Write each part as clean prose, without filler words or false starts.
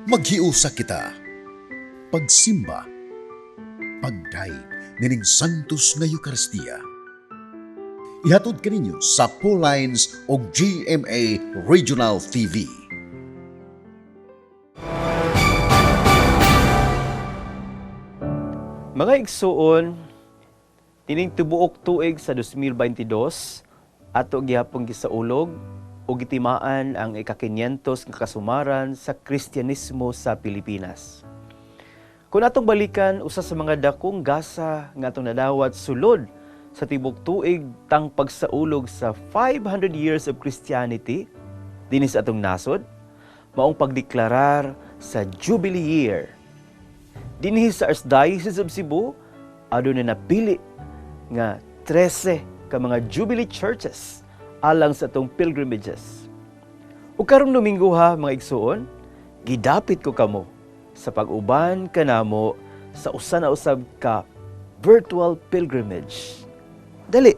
Maghiusa kita, pagsimba, pagdaig nining Santos nga Eucharistia. Ihatod kaninyo sa Pauline's o GMA Regional TV. Mga igsuon, tining tibuok tuig sa 2022, ato gihapon gisaulog o gitimaan ang ika-500 nga kasumaran sa Kristyanismo sa Pilipinas. Kung atong balikan, usa sa mga dakong gasa nga atong nadawat sulod sa tibok tuig tang pagsaulog sa 500 years of Christianity dinis atong nasod, maong pagdeklarar sa Jubilee Year. Dinhi sa Archdiocese of Cebu, adto na napili nga 13 ka mga Jubilee churches alang sa atong pilgrimages. Ug karong Domingo ha, mga igsuon, gidapit ko kamo sa pag-uban kanamo sa usa na usab ka virtual pilgrimage. Dali,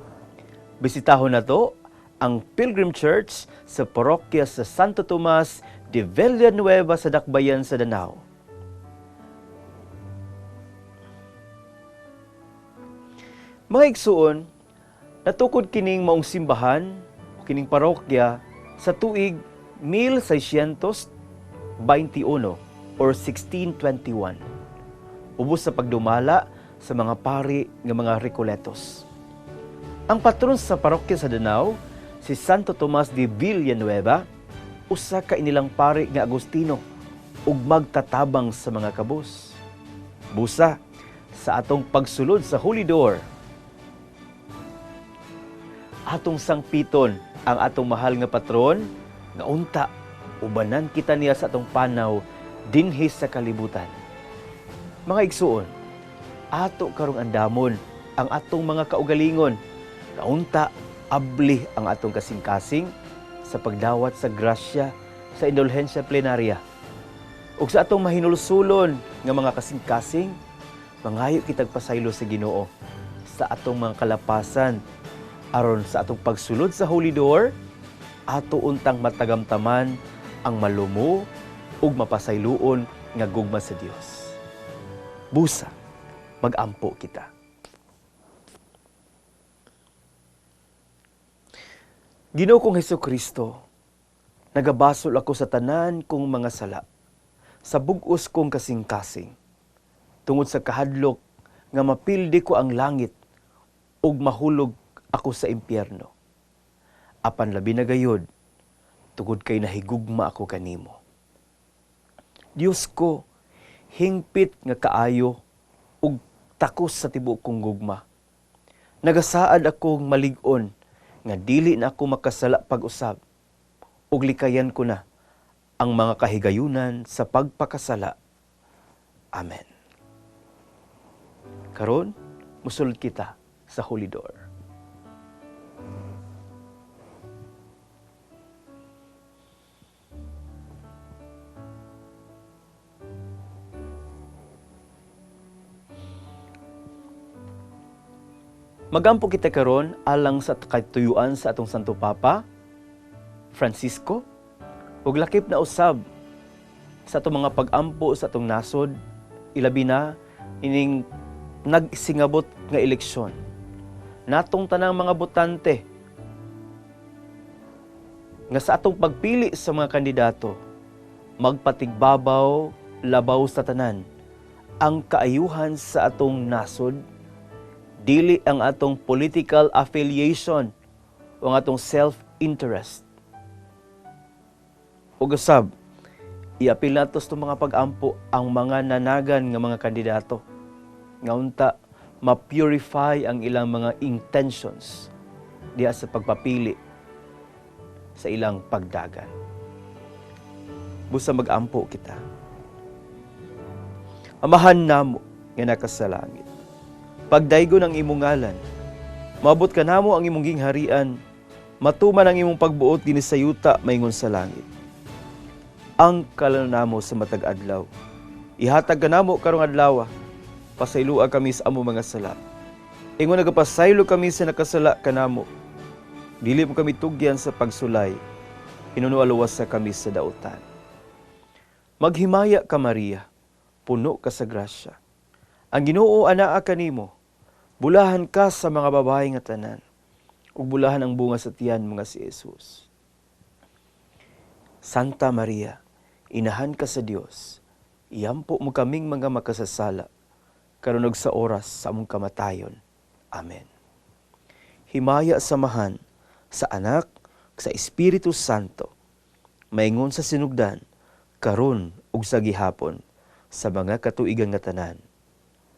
bisitahon na to ang Pilgrim Church sa parokya sa Santo Tomas de Villanueva sa Dakbayan sa Danao. Mga igsuon, natukod kining maong simbahan o kining parokya sa tuig 1621 or 1621. Ubos sa pagdumala sa mga pari nga mga Recoletos. Ang patron sa parokya sa Danao, si Santo Tomas de Villanueva, usa ka inilang pari nga Agustino ug magtatabang sa mga kabus. Busa sa atong pagsulod sa Holy Door, atong sangpiton ang atong mahal nga patron nga unta ubanan kita niya sa atong panaw dinhi sa kalibutan. Mga igsuon, ato karong andamon ang atong mga kaugalingon nga unta abli ang atong kasing-kasing sa pagdawat sa grasya sa indulhensya plenarya. Ug sa atong mahinulsulon nga mga kasing-kasing, mangayo kitag pasaylo sa Ginoo sa atong mga kalapasan aron sa atong pagsulod sa Holy Door, ato untang matagamtaman ang malumo ug mapasayloon nga gugma sa Dios. Busa, magampo kita. Ginoo kong Hesukristo, nagabasol ako sa tanan kong mga sala, sa bug-os kong kasing-kasing, tungod sa kahadlok nga mapildi ko ang langit ug mahulog ako sa impyerno. Apan labi na gayod, tugod kay nahigugma ako kanimo. Diyos ko, hingpit nga kaayo ug takos sa tibuok kong gugma. Nagasaad akong malig-on nga dili na ako makasala pag-usab ug likayan ko na ang mga kahigayunan sa pagpakasala. Amen. Karon, musulod kita sa Holy Door. Magampo kita karon alang sa katuyuan sa atong Santo Papa, Francisco, ug lakip na usab sa atong mga pag-ampo sa atong nasod, ilabi na ining nagsingabot nga eleksyon. Natong tanang mga botante nga sa atong pagpili sa mga kandidato, magpatigbabaw, labaw sa tanan, ang kaayuhan sa atong nasod, dili ang atong political affiliation o ang atong self-interest. O gasab, iapil natos itong mga pag-ampo ang mga nanagan nga mga kandidato. Nga unta, ma-purify ang ilang mga intentions diya sa pagpapili sa ilang pagdagan. Busa mag-ampo kita. Amahan namo nga nakasalangit. Pagdaygon ang imong ngalan, maabot ka namo ang imong gingharian, matuman ang imong pagbuot dinhi sa yuta maingon sa langit. Ang kalan namo sa matag adlaw, ihatag ka namo karong adlaw, pasaylua kami sa among mga sala. Ingon nagapasaylo kami sa nakasala kanamo, dili mo kami tugyan sa pagsulay, hinunualawas sa kami sa dautan. Maghimaya ka, Maria, puno ka sa grasya. Ang Ginoo anaa kanimo, bulahan ka sa mga babae nga tanan, ug bulahan ang bunga sa tiyan mga si Jesus. Santa Maria, inahan ka sa Dios, iyampo mo kaming mga makasasala, karon ug sa oras sa among kamatayon. Amen. Himaya samahan sa Anak, sa Espiritu Santo, maingon sa sinugdan, karon ug sa gihapon, sa mga katuigan nga tanan.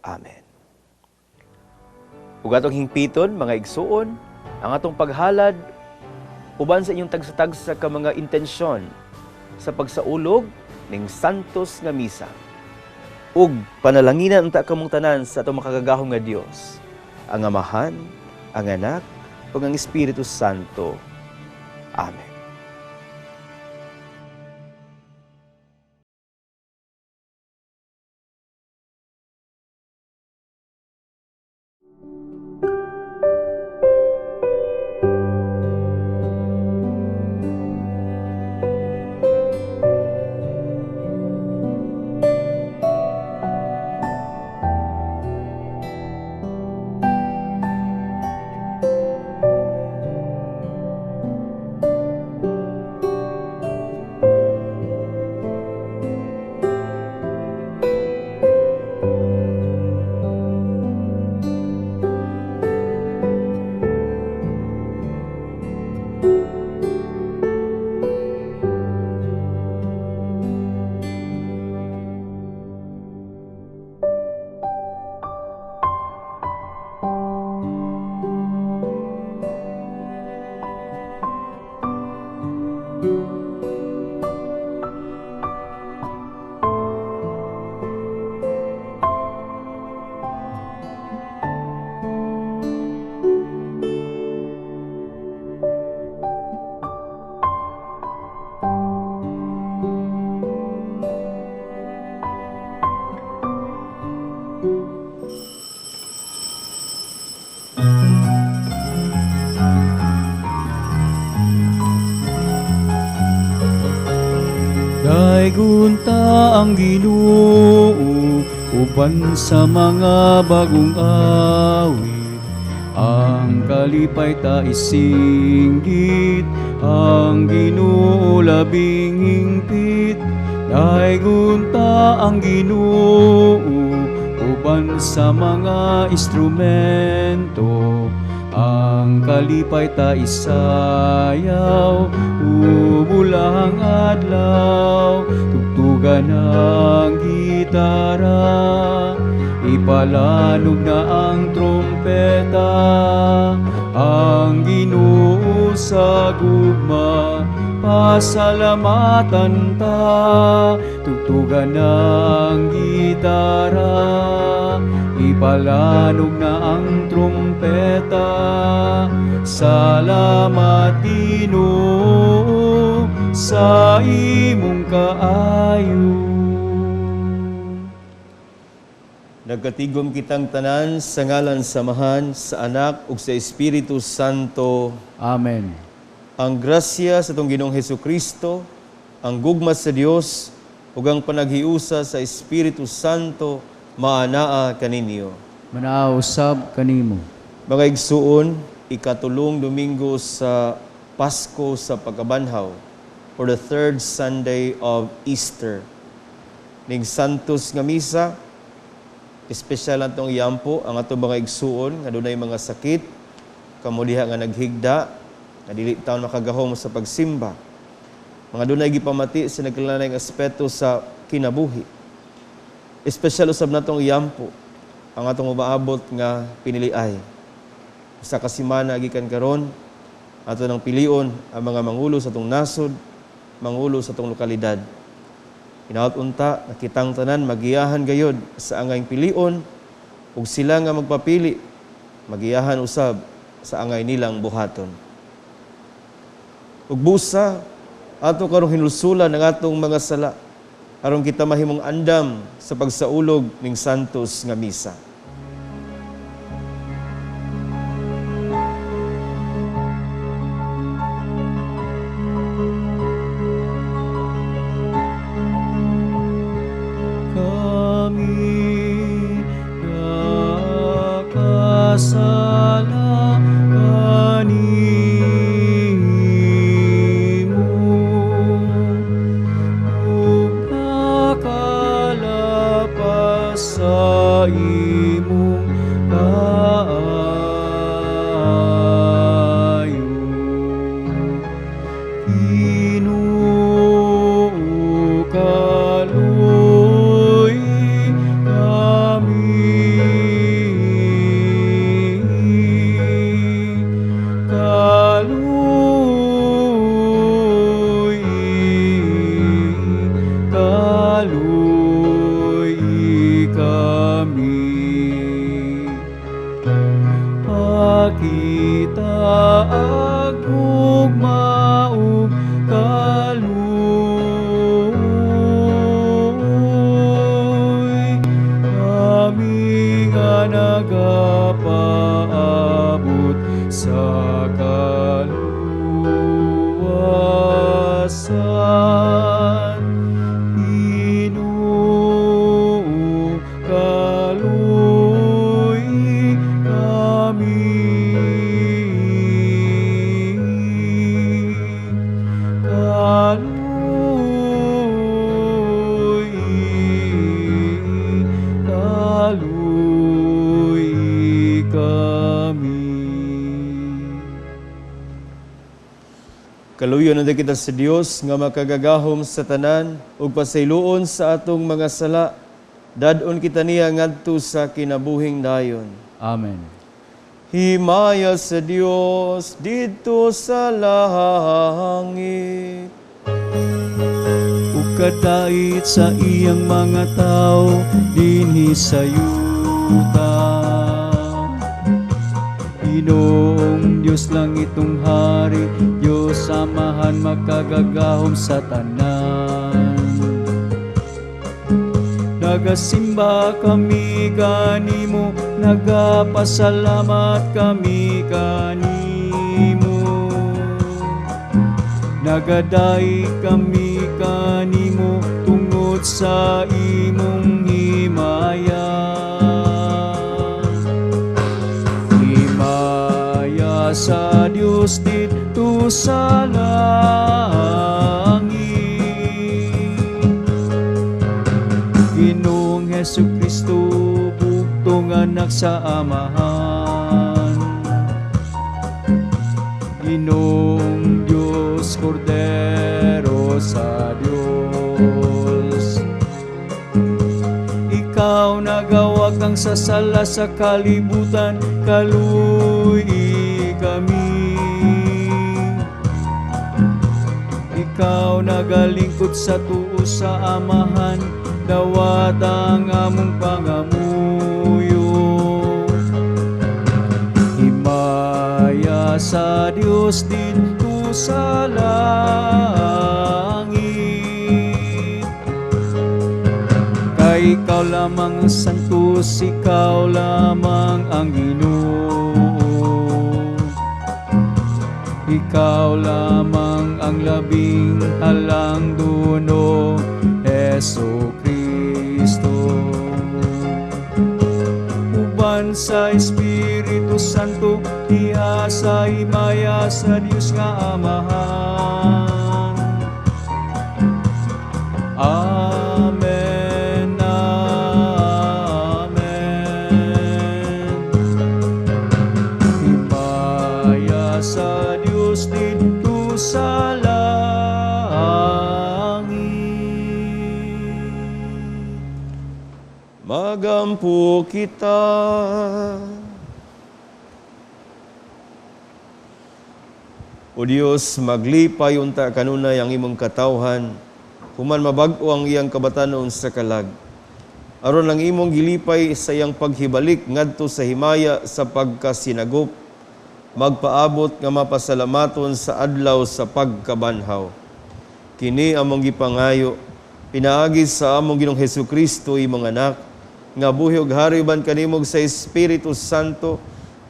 Amen. Ug atong hingpiton, mga igsuon, ang atong paghalad uban sa inyong tagsa-tagsa ka mga intensyon sa pagsaulog ning santos nga misa. Ug panalanginan unta kamong tanan sa atong makagagahom nga Dios, ang Amahan, ang Anak, ug ang Espiritu Santo. Amen. Daigunta ang Ginoo uban sa mga bagong awit. Ang kalipay ta isinggit, ang Ginoo labing hingpit. Daigunta ang Ginoo uban sa mga instrumento. Ang kalipay ta isayaw, ubulahang adlaw, tugtugan ng gitara, ipalanog na ang trompeta. Ang Ginoo sa gugma, pasalamatan ta, tugtugan ng gitara, ipalanog na ang trompeta. Salamat Ginoo sa imong kaayo. Nagkatigom kitang tanan sa ngalan samahan sa Anak ug sa Espiritu Santo. Amen. Ang grasya sa itong Ginoong Hesukristo, ang gugma sa Dios, ug ang panaghiusa sa Espiritu Santo, maanaa kaninyo. Manausab kanimo. Mga igsuon, ikatulong Domingo sa Pasko sa Pagkabanhaw, or the third Sunday of Easter. Ning Santos nga misa, espesyal ang itong yampo, ang atong mga igsuon, nga dunay mga sakit, kamuliha nga naghigda, nga dili taon makagahom sa pagsimba. Mga dunay gipamati sa naglalanay aspeto sa kinabuhi. Espesyal usab natong yampo, ang atong umaabot nga piniliay. Sa kasimana gikan karon, ato nang pilion ang mga mangulo sa atong nasod, mangulo sa atong lokalidad. Hinaut unta, nakitang tanan, magiyahan gayod sa angay pilion, ug sila nga magpapili, magiyahan usab sa angay nilang buhaton. Ug busa, ato karong hinulsulan ng atong mga sala, aron kita mahimong andam sa pagsaulog ning Santos nga misa. imong kaayo. Ginoo, kaluoy kami. Kaluoy, kaluoy kami. Pakita agugmaong kaluoy kami nga nagapaabot sa kaluwasan. Ginoo, kaluoy kami. Kaluoy, kaluoy kami. Kaluyo na kita sa Dios nga makagagahom sa tanan ug pasayloon sa atong mga sala. Dadon kita niya ngadto sa kinabuhing dayon. Amen. Himaya sa Dios dito sa langit. Ug kadait sa iyang mga tao dinhi sa yuta. Ginoong Diyos lang itong hari, Diyos samahan makagagahom sa tanan. Nagasimba kami kanimo, nagapasalamat kami kanimo. Nagadai kami kanimo tungod sa imong himaya. Himaya sa Dios dito sa langit. Ginoong Hesukristo, buktong anak sa Amahan. Ginoong Diyos, Kordero sa Diyos. Ikaw nagawag ang sasala sa kalibutan, kaluoy kami. Ikaw nagalingkod sa tuo sa Amahan, dawat ang among pangamuyo. Himaya sa Dios dito sa langit. Kay ikaw lamang ang santos, ikaw lamang ang Ginoo. Ikaw lamang ang labing halang duno, Jesucristo. Uban sa Espiritu Santo, diha sa himaya sa Dios nga Amahan. Amen, amen. Himaya sa Dios dito sa Magampo kita. O Dios, maglipay unta kanunay ang imong katawhan, human mabag-o ang iyang kabatanon sa kalag. Aron ang imong gilipay sa iyang paghibalik ngadto sa himaya sa pagkasinagop, magpaabot nga mapasalamaton sa adlaw sa pagkabanhaw. Kini among gipangayo, pinaagi sa among Ginoong Hesukristo imong anak, nga buhi ug hari uban kanimog sa Espiritu Santo,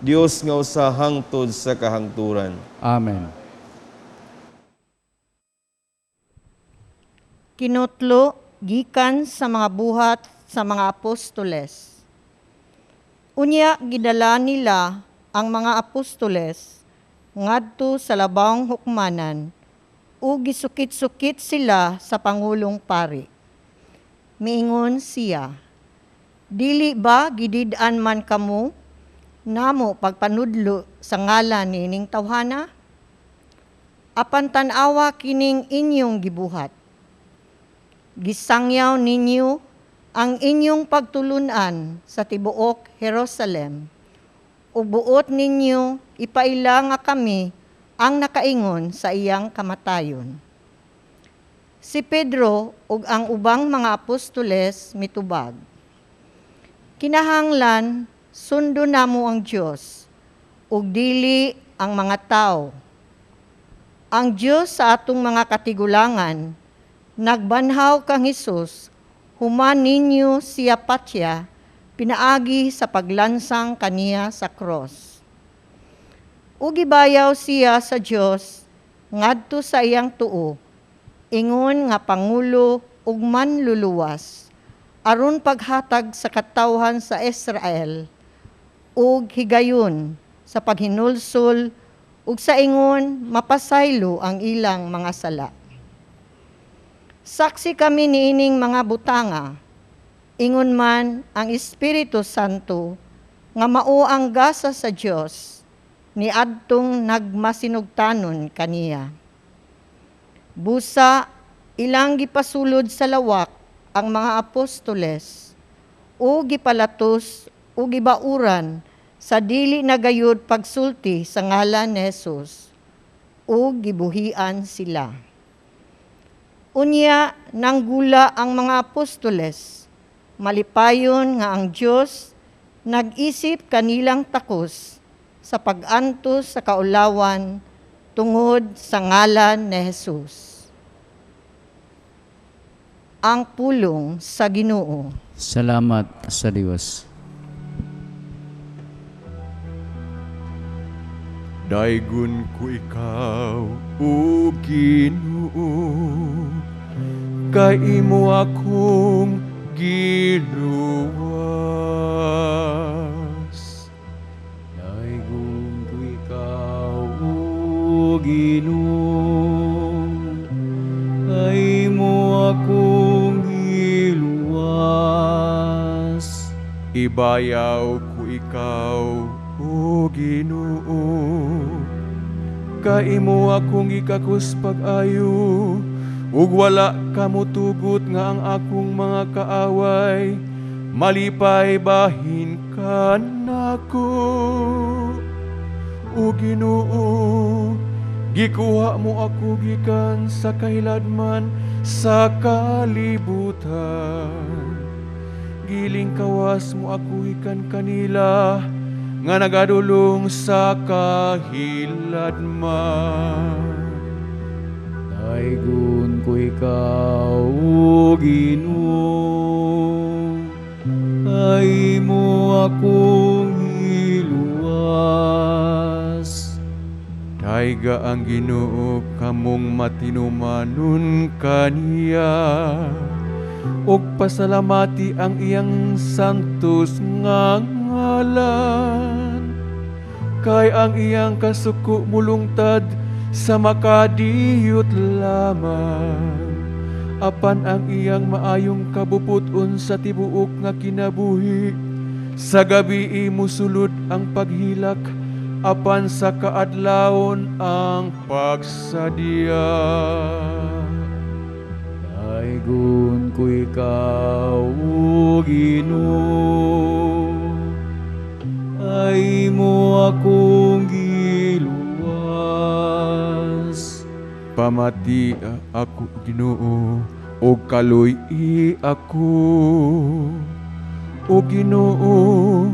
Dios nga usa hangtod sa kahangturan. Amen. Kinutlo gikan sa mga buhat sa mga apostoles. Unya gidala nila ang mga apostoles ngadto sa labawng hukmanan ug gisukit-sukit sila sa pangulong pari. Miingon siya, Dili ba gidid-an man kamo namo pagpanudlo sa ngalan nining tawhana? Apan tan-awa kining inyong gibuhat. Gisangyaw ninyo ang inyong pagtulunan sa tibuok Jerusalem. Ug buot ninyo ipaila nga kami ang nakaingon sa iyang kamatayon. Si Pedro ug ang ubang mga apostoles mitubag. Kinahanglan sundo namo ang Dios ug dili ang mga tao. Ang Dios sa atong mga katigulangan nagbanhaw kang Hesus, human ninyo siya patya, pinaagi sa paglansang kaniya sa cross. Ug gibayaw siya sa Dios ngadto sa iyang tuo, ingon nga pangulo ug manluluwas, aron paghatag sa katawhan sa Israel, ug higayon sa paghinulsol ug sa ingon mapasaylo ang ilang mga sala. Saksi kami niining mga butanga, ingon man ang Espiritu Santo nga mao ang gasa sa Dios ni adtong nagmasinugtanon kaniya. Busa ilang gipasulod sa lawak ang mga apostoles o gipalatos o gibauran sa dili nagayud pagsulti sa ngalan ni Jesus o gibuhian sila. Unya nanggula ang mga apostoles, malipayon nga ang Dios nag-isip kanilang takos sa pag-antos sa kaulawan tungod sa ngalan ni Jesus. Ang pulong sa Ginoo. Salamat sa Dios. Daigon ko ikaw, o Ginoo, kay imo akong giluwas. Daigon ko ikaw, o Ginoo, kay mo akong giluwas. Ibayaw ko ikaw, o Ginoo, kay imo akong ikakus pag-ayo, ug wala kamo tugot nga ang akong mga kaaway, malipay bahin ka nako. O Ginoo, gikuha mo ako gikan sa kahiladman sa kalibutan. Giling kawas mo ako ikan kanila, nga nagadulong sa kahiladman. Daigon ko ikaw, o Ginoo, kay mo akong iluwas. Daiga ang Ginoo kamong matinumanon kaniya, ug pasalamati ang iyang santos nga ngalan. Kay ang iyang kasuko mulungtad sa makadiyot lamang, apan ang iyang maayong kabuputon sa tibuok nga kinabuhi. Sa gabi musulod ang paghilak, apan sa kaadlawon ang pagsadya. Daigon ko ikaw, o Ginoo, ay mo akong giluwas. Pamati ako, Ginoo, o kaluy ako. O Ginoo,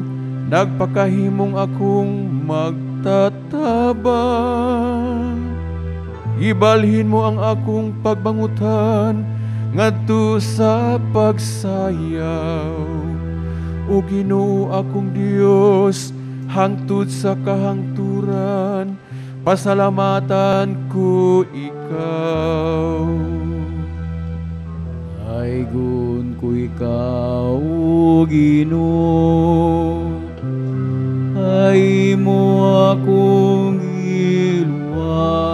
nagpakahimong akong magtatabang. Ibalhin mo ang akong pagbangutan ngadto sa pagsayaw. O Ginoo akong Dios, hangtod sa kahangturan, pasalamatan ko ikaw. Daigon ko ikaw, o Ginoo, ay mo akong iluwas.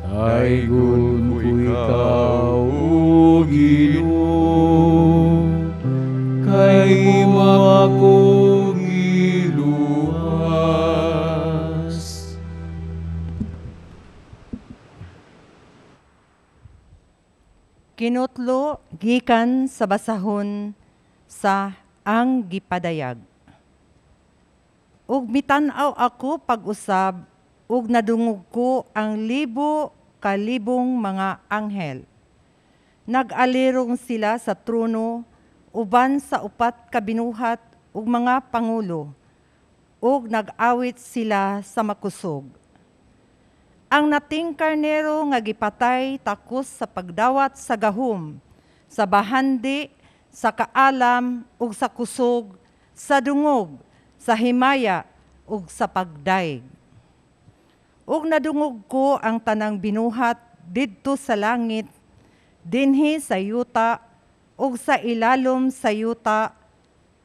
Daigon ko ikaw, o Ginoo, imo akong iluwas. Kinutlo gikan sa basahon sa ang gipadayag. Ug mitan-aw ako pag-usab ug nadungog ko ang libo kalibong mga anghel. Nag-alirong sila sa trono uban sa upat ka binuhat ug mga pangulo ug nag-awit sila sa makusog. Ang nating karnero nga gipatay takos sa pagdawat sa gahom, sa bahandi, sa kaalam ug sa kusog, sa dungog, sa himaya ug sa pagdaig. Ug nadungog ko ang tanang binuhat didto sa langit, dinhi sa yuta ug sa ilalom sa yuta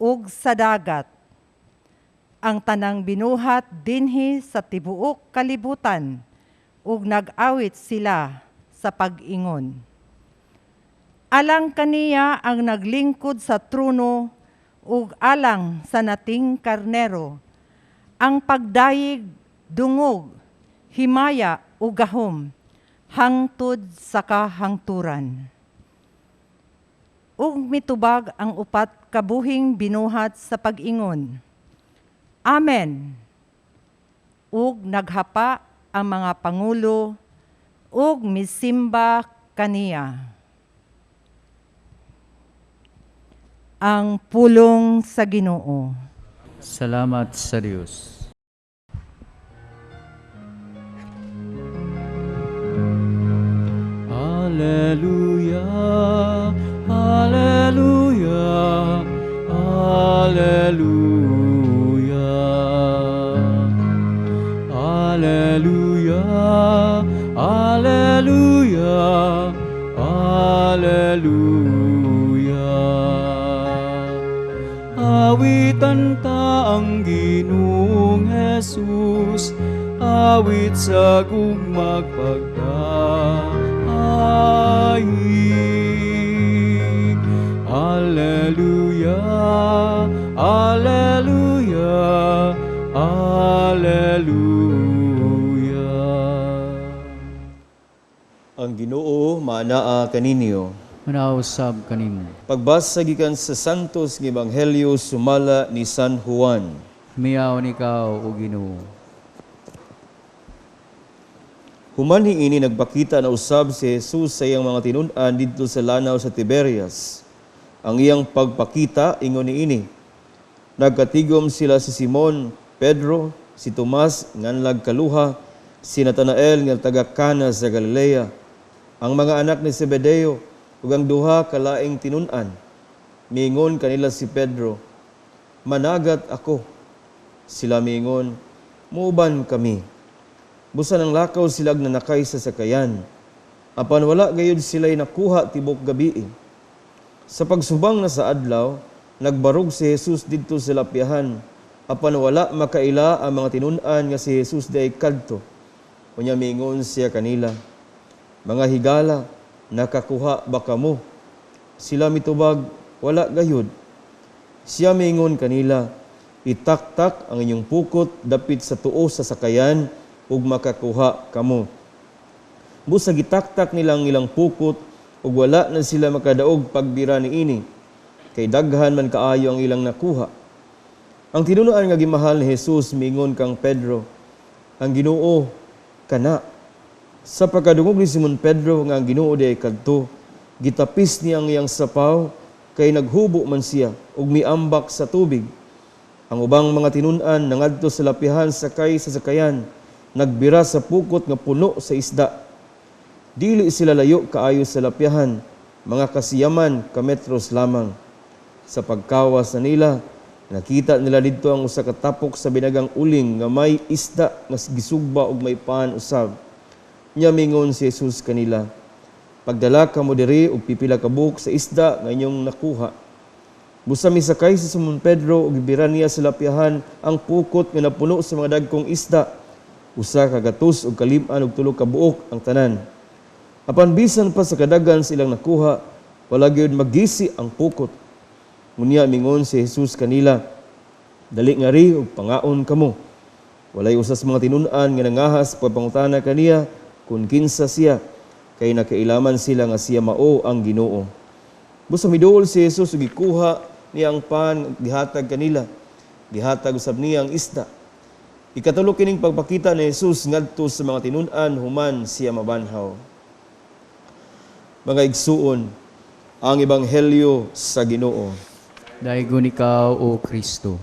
ug sa dagat. Ang tanang binuhat dinhi sa tibuok kalibutan ug nag-awit sila sa pag-ingon. Alang kaniya ang naglingkod sa trono ug alang sa nating karnero, ang pagdayig, dungog, himaya ug gahom, hangtod sa kahangturan. Ug mitubag ang upat kabuhing binuhat sa pag-ingon. Amen. Ug naghapa ang mga pangulo ug misimba kaniya. Ang pulong sa Ginoo. Salamat sa Dios. Hallelujah, hallelujah, hallelujah. Hallelujah, hallelujah, hallelujah. Awitan ta ang Ginoong Jesus, awit sa gumagpagdaig. Hallelujah, hallelujah, hallelujah. Ang Ginoo maanaa kaninyo. Manausab kanimo. Pagbasa gikan sa Santos nga Ebanghelyo sumala ni San Juan. Miyaw ikaw, o Ginoo. Human ini nagpakita na usab si Jesus sa iyang mga tinun-an didto sa lanaw sa Tiberias. Ang iyang pagpakita ingon niini. Nagkatigom sila si Simon, Pedro, si Tomas nganlag kaluha, si Natanael nga taga Cana sa Galilea, ang mga anak ni Zebedeo ug ang duha kalaing tinun-an. Miingon kanila si Pedro, "Managat ako." Sila miingon, "Muuban kami." Busa ng lakaw sila nanakay sa sakayan. Apan wala gayud sila'y nakuha tibok gabi. Sa pagsubang na sa adlaw, nagbarog si Jesus didto sa lapyahan. Apan wala makaila ang mga tinun-an nga si Jesus day kadto. Unya miingon siya kanila, "Mga higala, nakakuha ba kamo?" Sila mitubag, "Wala gayud." Siya miingon kanila, "Itaktak ang inyong pukot dapit sa tuo sa sakayan ug makakuha kamo." Busa gitaktak nilang ilang pukot ug wala na sila makadaog pagbira niini, kay daghan man kaayo ang ilang nakuha. Ang tinunoan nga gimahal ni Jesus miingon kang Pedro, "Ang Ginoo kana." Sa pagkadungog ni Simon Pedro nga ang Ginoo di ay kadto, gitapis niya ang iyang sapaw kay naghubo man siya ug miambak sa tubig. Ang ubang mga tinun-an nangadto sa lapihan sakay sa sakayan, nagbira sa pukot nga puno sa isda. Dili sila layo kaayo sa lapihan, mga kasiyaman ka metros lamang. Sa pagkawas na nila, nakita nila didto ang usa ka tapok sa binagang uling nga may isda nga gisugba ug may paan usab. Nya mingon si Jesus kanila, "Pagdala kamo diri og pipila ka buok sa isda nga inyong nakuha." Busa misakay si Simon Pedro ug gibira niya sa lapihan ang pukot nga napuno sa mga dagkong isda. Usa ka gatos ug kalim-an ug tulo ka buok ang tanan. Apan bisan pa sa kadagan silang nakuha, wala gyud magisi ang pukot. Ngunya mingon si Jesus kanila, dali nga ri ug pangaon kamo. Walay usas mga tinun-an nga nangahas pagpangutana kaniya kung kinsa siya, kay nakailaman sila nga siya mao ang Ginoo. Busa miduol si Jesus ug gikuha niya ang pan gihatag kanila. Gihatag usab niya ang isda. Ikatulo kining pagpakita ni Jesus ngadto sa mga tinun-an human siya mabanhaw. Mga igsuon, ang ebanghelyo sa Ginoo. Daigon ikaw, O Kristo.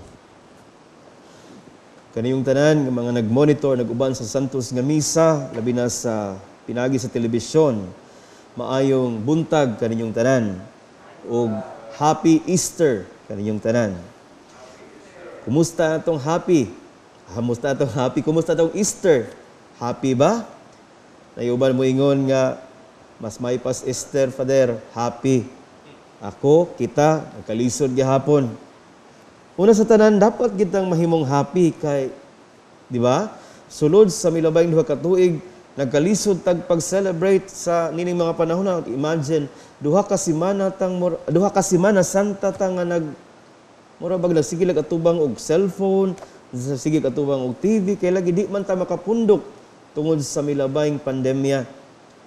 Kaniyong tanan nga mga nagmonitor, naguban sa Santos nga misa, labi na sa pinagi sa telebisyon, maayong buntag kaninyong tanan o Happy Easter kaninyong tanan. Kumusta atong happy? Kumusta atong happy? Kumusta atong Easter? Happy ba? Nayuban mo ingon nga mas may pas Easter, Father, happy. Ako, kita, nagkalisod gihapon. Una sa tanan, dapat kitang mahimong happy kay, di ba? Sulod sa milabayng duha ka tuig, nagkalisod tag pag-celebrate sa nining mga panahon na imagine duha ka semana santa ta nga mura bag nagsige lag atubang og cellphone, sige atubang og TV kay lagi di man ta makapundok tungod sa milabayng pandemya.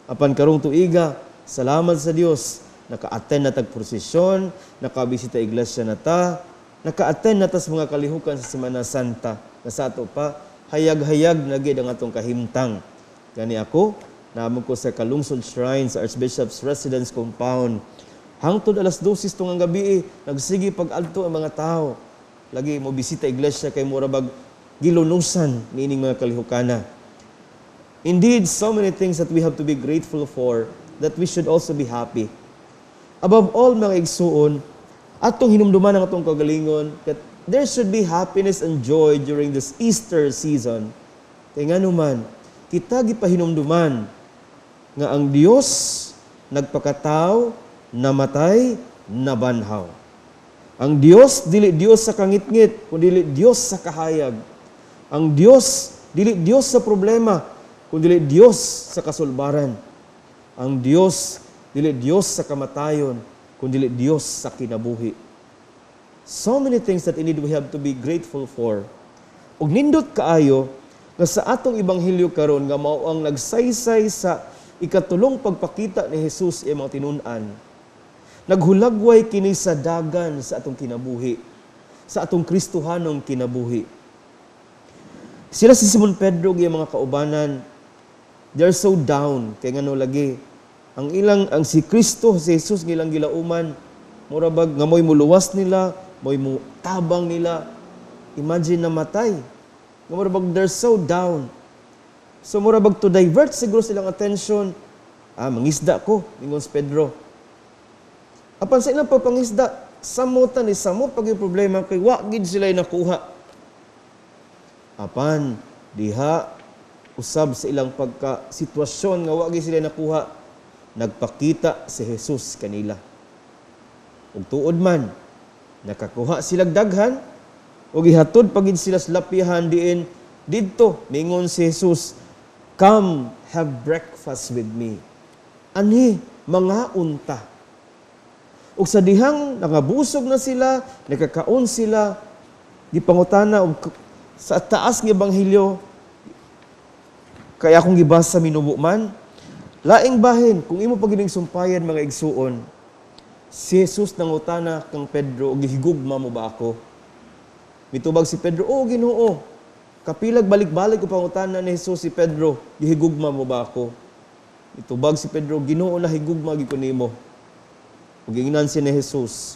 Apan karong tuiga, salamat sa Dios, naka-attend na tag prosesyon, nakabisita iglesia na ta, naka-attend na ta sa mga kalihukan sa Semana Santa. Na sa ato pa, hayag-hayag na gid ang atong kahimtang. Gani ako, naamon ko sa Kalungsod Shrine sa Archbishop's Residence Compound. Hangtod alas 12 tungang gabi, nagsigi pag-adto ang mga tao. Lagi mo bisita iglesia kay mura bag gilunusan niining mga kalihukana. Indeed, so many things that we have to be grateful for, that we should also be happy. Above all, mga igsuon, atong hinumduman ang atong kagalingon, that there should be happiness and joy during this Easter season. Kaya nga naman, kita gipahinumduman nga ang Dios nagpakatao, namatay, nabanhaw. Ang Dios, dili Dios sa kangit-ngit, kundi Dios sa kahayag. Ang Dios, dili Dios sa problema, kundi Dios sa kasulbaran. Ang Dios, dili Dios sa kamatayon, kundi Dios sa kinabuhi. So many things that indeed we have to be grateful for. Ug nindot kaayo nga sa atong ebanghelyo karon nga mao ang nagsaysay sa ikatulong pagpakita ni Jesus sa mga tinun-an. Naghulagway kini sa dagan sa atong kinabuhi, sa atong Kristohanong kinabuhi. Sila si Simon Pedro ug iyang mga kaubanan, they're so down kay ngano lagi ang si Kristo, si Jesus gilang gilauman, mura bag nga moy muluwas nila, moy mo tabang nila. Imagine na matay. Nga mura bag they're so down. So mura bag to divert siguro silang attention. Mangisda ko, ingon si Pedro. Apan sa ilang pagpangisda, samutan ni samot pag yung problema kay wa gid sila nakuha. Apan diha usab sa ilang pagka-sitwasyon nga wa gid sila nakuha, nagpakita si Jesus kanila. Ug tuod man, nakakuha silang daghan, ug ihatod pagid sila sa lapihan diin, didto mingon si Jesus, "Come, have breakfast with me." Ani, mga unta. Ug sa dihang nangabusog na sila, nakakaon sila, gipangutana og sa taas ng ebanghelyo, kaya akong gibasa minubo man, laing bahin, kung imo pagining sumpayan mga igsuon, si Jesus nangutana kang Pedro, gihigugma mo ba ako? Mitubag si Pedro, Ginoo. Kapilag balik-balik ko pangutana ni Jesus si Pedro, gihigugma mo ba ako? Mitubag si Pedro, Ginoo na higugma gid ko nimo. Ug ingnan si ni Jesus,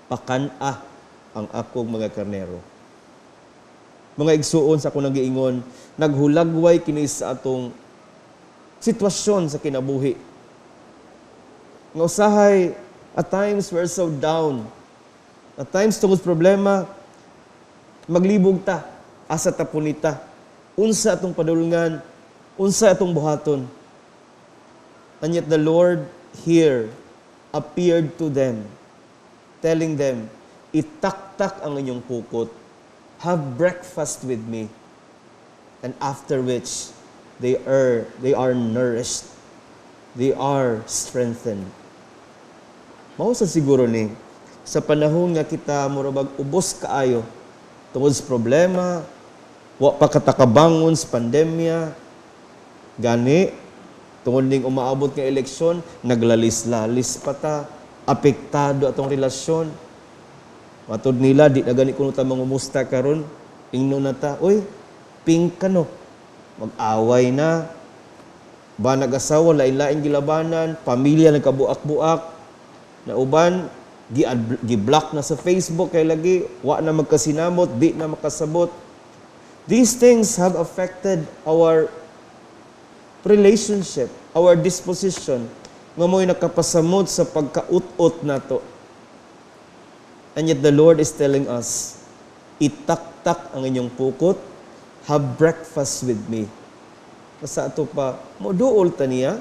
pakana ang akong mga karnero. Mga igsuon sa akong nagiingon, naghulagway kini sa atong sitwasyon sa kinabuhi. Nga usahay, at times we're so down. At times tungod problema, maglibog ta, asa ta punita. Unsa atong padulungan, unsa atong buhaton. And yet the Lord here appeared to them, telling them, itaktak ang inyong pukot, have breakfast with me, and after which they are nourished, they are strengthened. Mao sa siguro ni sa panahon nga kita murabag ubos kaayo tungod sa problema, wa pa katakabangon sa pandemya, gani, tungod ning umaabot nga eleksyon, naglalis-lalis pa ta, apektado atong relasyon. Matod nila, di na gani kuno ta mangumusta karon, ingno na ta, uy, pink ka no, mag-away na, ba nag-asawa, lain-lain gilabanan, pamilya nagkabuak-buak, na uban, gi-block na sa Facebook, kay lagi, wa na magkasinamot, di na makasabot. These things have affected our relationship, our disposition, nga mo'y nakapasamot sa pagkaut-ut nato. And yet the Lord is telling us, itaktak ang inyong pukot, have breakfast with me. Sa ato pa, moduol ta niya,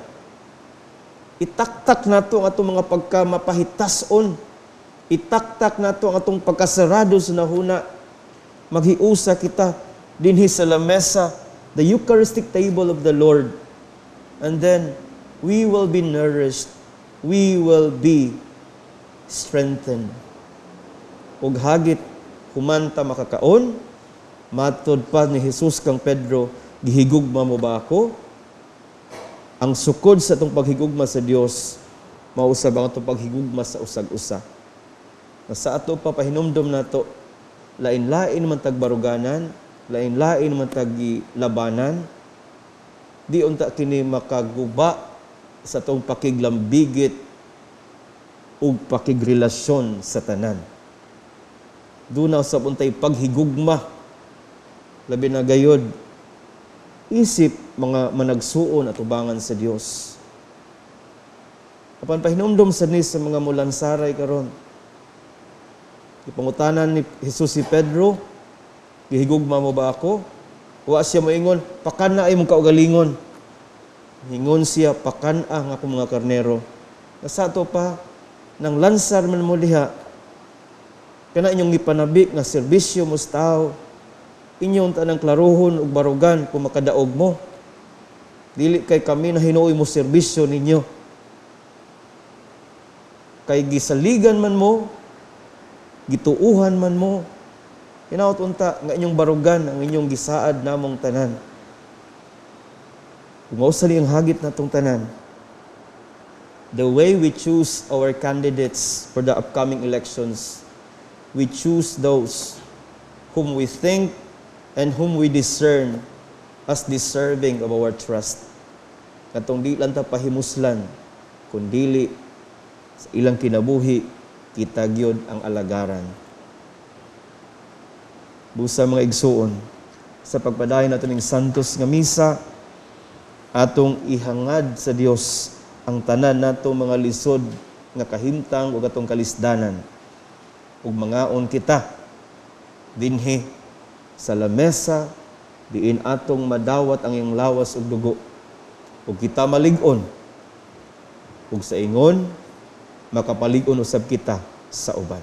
itaktak nato ang atong mga pagkamapahitason, itaktak nato ang atong pagkasarado sa nahuna, maghiusa kita dinhi sa lamesa, the Eucharistic table of the Lord. And then, we will be nourished. We will be strengthened. Ug hagit, humanta makakaon, matod pa ni Jesus kang Pedro, gihigugma mo ba ako? Ang sukod sa itong paghigugma sa Dios, mausab ang itong paghigugma sa usag-usa. Sa ato pa pahinumdom nato, lain-lain man tagbaruganan, lain-lain man taglabanan, di unta kini makaguba sa itong pakiglambigit ug pakigrelasyon sa tanan. Doon na sa untay paghigugma, labi na gayod, isip mga managsuon at ubangan sa Dios. Apan pahinumdom sa mga mulansaray karon. Ipangutanan ni Jesus si Pedro, gihigugma mo ba ako? Wa siya moingon, pakana ay mong kaugalingon. Hingon siya, pakana ang ako mga karnero. Nasato pa, nang lansar man mo liha, kana inyong ipanabi nga serbisyo mo sa tao, inyong tanang klaruhon ug barugan kung makadaog mo. Dili kay kami na hinuoy mo serbisyo ninyo. Kay gisaligan man mo, gituuhan man mo, hinaut unta nga inyong barugan ang inyong gisaad namong tanan. Kung mausali ang hagit natong tanan, the way we choose our candidates for the upcoming elections, we choose those whom we think and whom we discern as deserving of our trust. Katong di lang ta pahimuslan, kundili sa ilang kinabuhi, kita gyud ang alagaran. Busa mga igsuon, sa pagpadayon nato ning santos nga misa, atong ihangad sa Dios ang tanan nato mga lisod nga kahimtang ug atong kalisdanan. Ug mangaon kita dinhi sa lamesa diin atong madawat ang iyang lawas ug dugo. Ug kita malig-on ug sa ingon makapalig-on usab kita sa uban.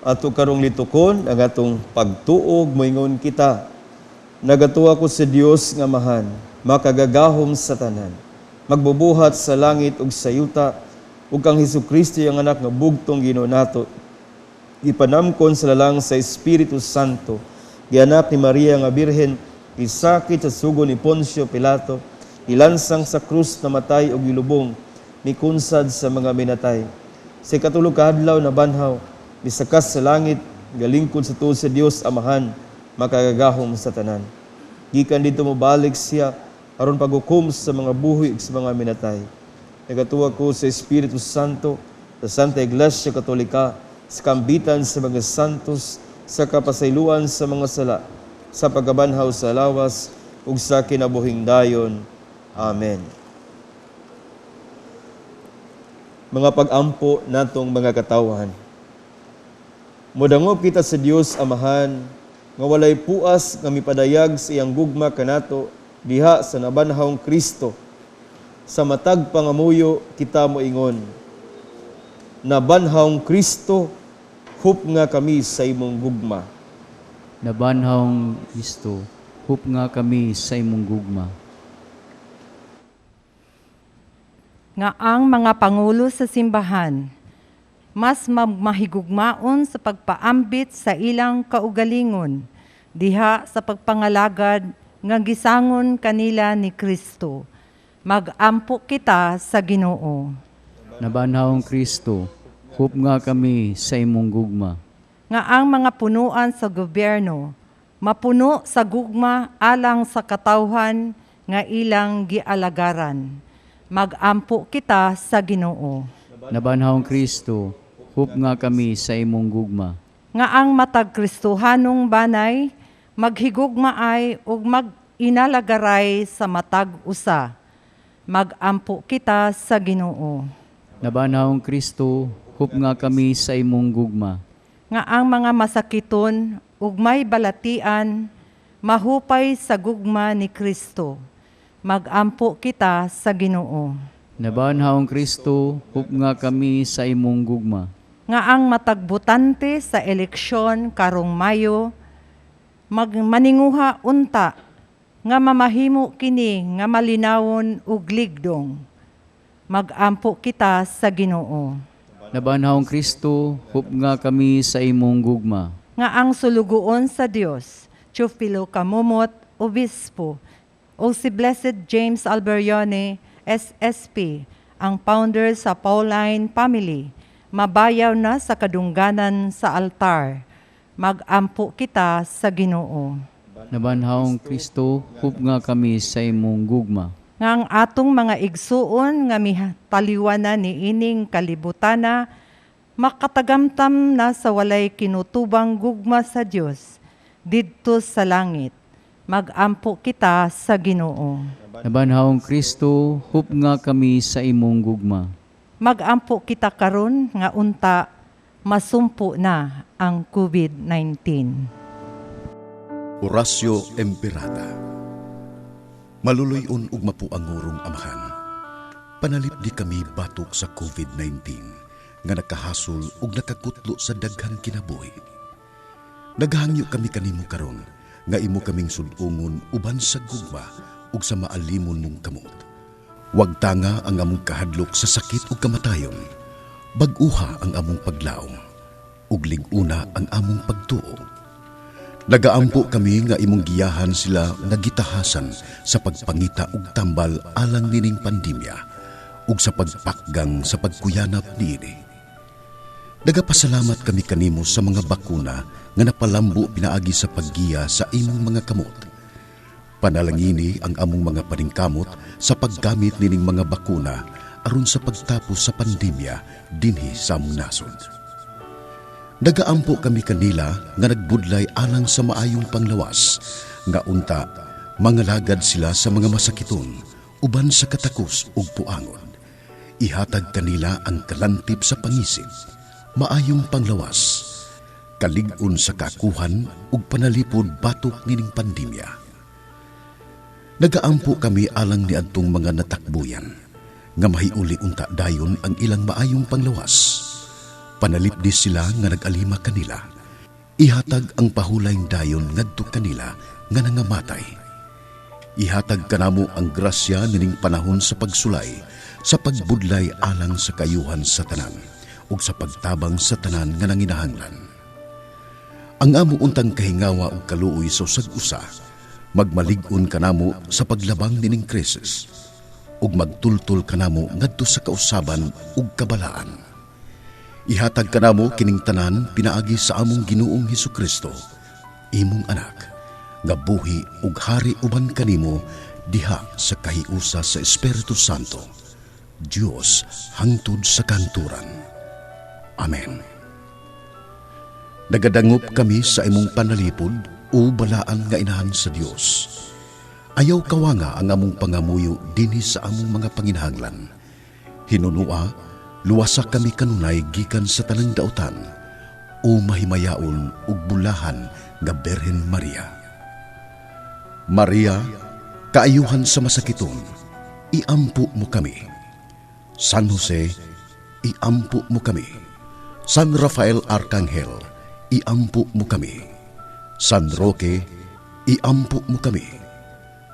Ato karong litukon ang atong pagtuog moingon kita. Nagatuwa ko sa Dios nga mahan, makagagahom sa tanan, magbubuhat sa langit ug sa yuta, ug kang Hesukristo ang anak nga bugtong Ginoo nato. Ipanamkon sa lalang sa Espiritu Santo, gianak ni Maria nga Birhen, isakit sa sugo ni Poncio Pilato, ilansang sa krus na matay ug ilubong, mikunsad sa mga minatay. Sa ikatulog ka adlaw na banhaw, misakas sa langit, galingkod sa tuod sa Dios Amahan, makagagahom sa tanan. Gikan dito mo balik siya, aron paghukom sa mga buhi ug sa mga minatay. Nagatuwa ko sa Espiritu Santo, sa Santa Iglesia Katolika, sa kambitan sa mga santos, sa kapasayloan sa mga sala, sa pagkabanhaw sa lawas, ug sa kinabuhing dayon. Amen. Mga pag-ampo natong mga katawhan, modangop kita sa Dios Amahan, nga walay puas nga mipadayag sa iyang gugma kanato diha sa nabanhawng Kristo. Sa matag pangamuyo kita moingon, Nabanhawng Kristo, hup nga kami sa imong gugma. Nabanhawng Kristo, hup nga kami sa imong gugma. Nga ang mga pangulo sa simbahan, mas mahigugmaon sa pagpaambit sa ilang kaugalingon, diha sa pagpangalagad nga gisangon kanila ni Kristo. Magampo kita sa Ginoo. Nabanhawng Kristo, hup nga kami sa imong gugma. Nga ang mga punuan sa gobyerno, mapuno sa gugma alang sa katawhan nga ilang gialagaran. Magampo kita sa Ginoo. Nabanhawng Kristo, hup nga kami sa imong gugma. Nga ang matag Kristohanong banay, maghigugma ay ug mag-inalagaray sa matag usa. Magampo kita sa Ginoo. Nabanhawng Kristo, hup nga kami sa imong gugma. Nga ang mga masakiton ug may balatian, mahupay sa gugma ni Kristo. Magampo kita sa Ginoo. Nabanhawng Kristo, hup nga kami sa imong gugma. Nga ang matagbutante sa eleksyon karong Mayo, maninguha unta, nga mamahimo kini nga malinawon ug ligdong. Magampo kita sa Ginoo. Nabanhawng Kristo, hup nga kami sa imong gugma. Nga ang sulugoon sa Dios, Teofilo Camumot, Obispo, o si Blessed James Alberione, SSP, ang founder sa Pauline Family, mabayaw na sa kadungganan sa altar. Magampo kita sa Ginoo. Nabanhawng Kristo, hup nga kami sa imong gugma. Nga ang atong mga igsuon nga taliwanan ni ining kalibutana, makatagamtam na sa walay kinutubang gugma sa Dios didto sa langit. Magampo kita sa Ginoo. Nabanhawng Kristo, hup nga kami sa imong gugma. Magampo kita karon nga unta masumpo na ang COVID-19. Orasyo Emperata. Maluluyon ug mapuangurong amahan. Panalip di kami batok sa COVID-19 nga nakahasol ug nakakutlo sa daghang kinabuhi. Naghangyo kami kanimo karon nga imo kaming sud-ungon uban sa gugma ug sa maalimon mong kamot. Wag tanga ang among kahadlok sa sakit ug kamatayon. Bag-uha ang among paglaom ug lig-una ang among pagtuo. Nagaampo kami nga imong giyahan sila nga gitahasan sa pagpangita ug tambal alang nining pandemya ug sa pagpakgang sa pagkuyanap niini. Nagapasalamat kami kanimo sa mga bakuna nga napalambo pinaagi sa paggiya sa imong mga kamot. Panalangini ang among mga paningkamot sa paggamit nining mga bakuna aron sa pagtapos sa pandemya dinhi sa among nasod. Nagaampo kami kanila nga nagbudlay alang sa maayong panglawas, nga unta, mangalagad sila sa mga masakiton, uban sa katakos ug puangon. Ihatag kanila ang kalantip sa pangisip, maayong panglawas, kalig-on sa kakuhan ug panalipod batok nining pandemya. Nagaampo kami alang ni adtong mga natakbuyan, nga mahiuli unta dayon ang ilang maayong panglawas. Panalipdi sila nga nag-alima kanila. Ihatag ang pahulayng dayon ngadto kanila nga nangamatay. Ihatag kanamo ang grasya nining panahon sa pagsulay, sa pagbudlay alang sa kayuhan sa tanan, ug sa pagtabang sa tanan nga nanginahanglan. Ang amo untang kahingawa ug kaluoy sa usag-usa, magmalig-on kanamo sa paglabang nining krisis, ug magtultol kanamo ngadto sa kausaban ug kabalaan. Ihatag kanamo kining tanan pinaagi sa among Ginoong Hesukristo, imong anak, nga buhi ug hari uban kanimo diha sa kahiusa sa Espiritu Santo, Dios hangtod sa kanturan. Amen. Nagadangop kami sa imong panalipod o balaan nga inahan sa Dios. Ayaw kawanga ang among pangamuyo dinhi sa among mga panginahanglan. Hinunua, luwasa kami kanunay gikan sa tanang dautan, o mahimayaon ug bulahan nga Berhen Maria. Maria, kaayuhan sa masakiton, iampo mo kami. San Jose, iampo mo kami. San Rafael Arcangel, iampo mo kami. San Roque, iampo mo kami.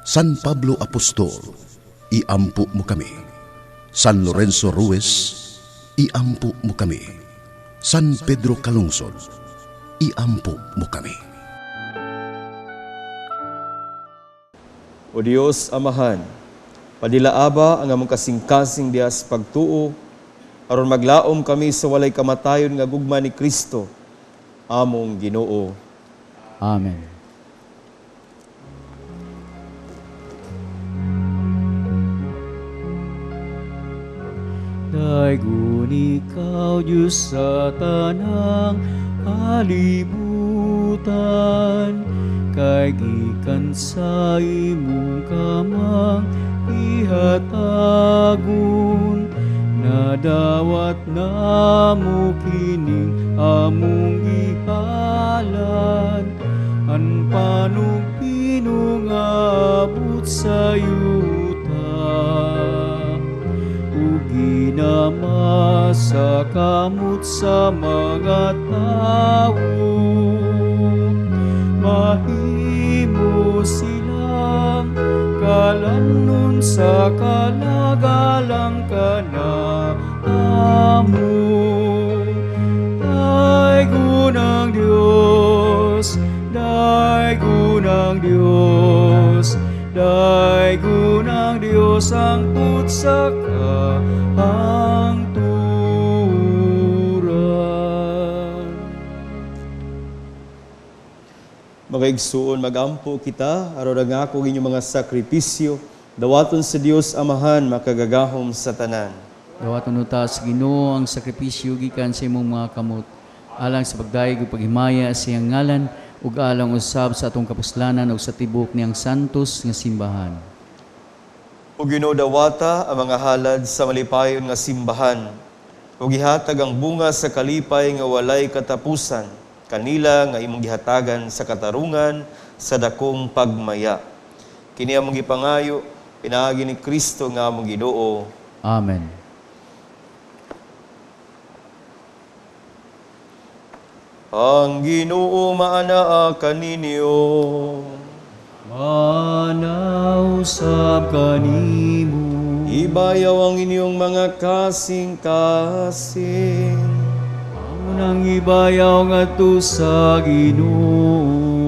San Pablo Apostol, iampo mo kami. San Lorenzo Ruiz, iampo mo kami. San Pedro Calungsod, iampo mo kami. O Dios Amahan, padilaaba ang among kasing-kasing dias pagtuo, aron maglaom kami sa walay kamatayon nga gugma ni Kristo, among Ginoo. Amen. Daigon ikaw, Diyos sa tanang kalibutan, kay gikan sa imong kamang ihatagon, nadawat namo kining among ihalan, an panugpinungabot sa yuta, ugi nama sa kamot sa mga tao, mahimo silang kalanon sa kalagalang kana amo. Daigon Diyos, Daigon Diyos, Daigon Diyos ang putsa kahangturan. Mga igsuon, magampo kita, aron nga ako inyong mga sakripisyo, dawaton sa Dios Amahan, makagagahom sa tanan. Dawaton ta sa Ginoo ang sakripisyo gikan sa imong mga kamot, alang sa pagdayeg ug paghimaya sa iyang ngalan, ug alang usab sa atong kapuslanan ug sa tibok niyang santos nga simbahan. O Ginoo, dawata ang mga halad sa malipayon nga simbahan, ug gihatag ang bunga sa kalipay nga walay katapusan, kanila nga imong gihatagan sa katarungan sa dakong pagmaya. Kini among gipangayo, pinaagi ni Kristo nga among Ginoo. Amen. Ang Ginoo maanaa kaninyo. Manaw sab kanimo, Ibayaw ang inyong mga kasing-kasing. nang ibayaw ngadto sa Ginoo.